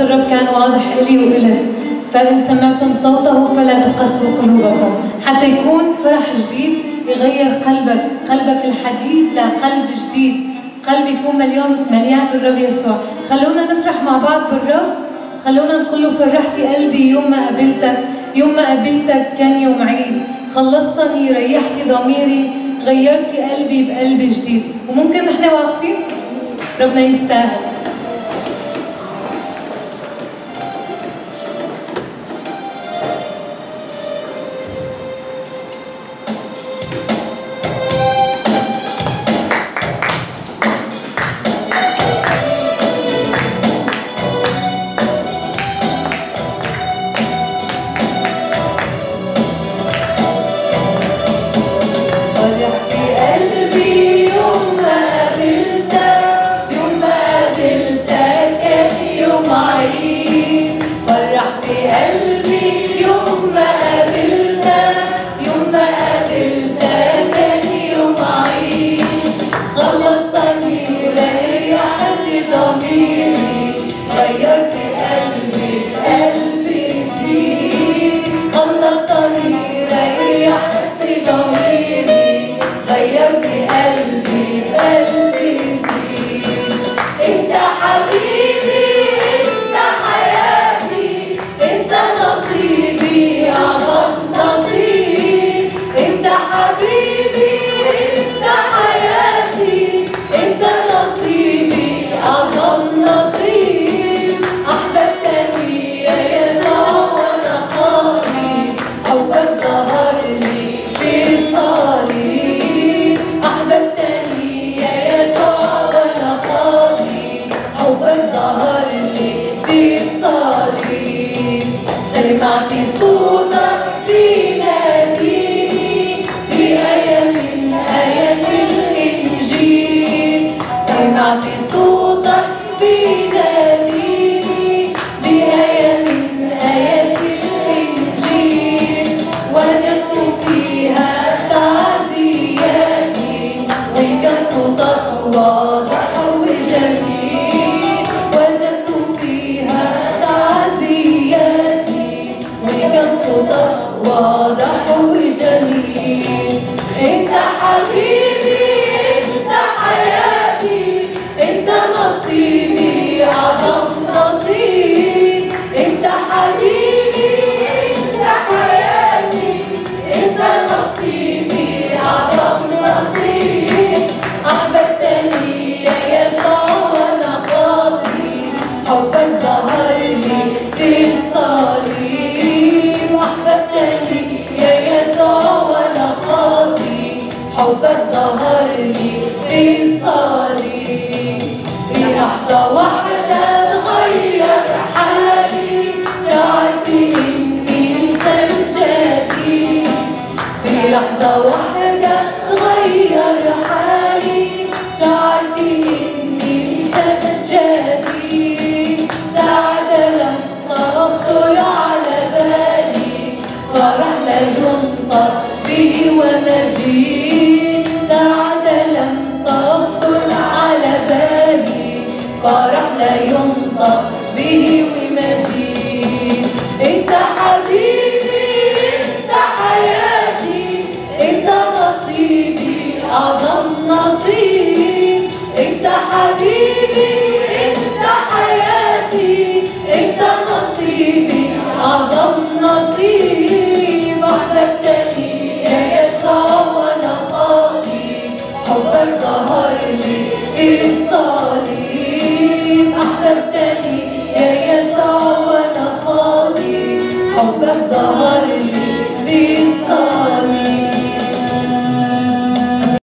صوت الرب كان واضح إلي وإلك، فإن سمعتم صوته فلا تقسوا قلوبكم، حتى يكون فرح جديد يغير قلبك الحديد لقلب جديد، قلب يكون مليان بالرب يسوع. خلونا نفرح مع بعض بالرب، خلونا نقول له فرحتي قلبي يوم ما قابلتك، يوم ما قابلتك كان يوم عيد، خلصتني، ريحتي ضميري، غيرتي قلبي بقلب جديد. وممكن نحن واقفين، ربنا يستاهل. حبك ظهر لي في الصليب.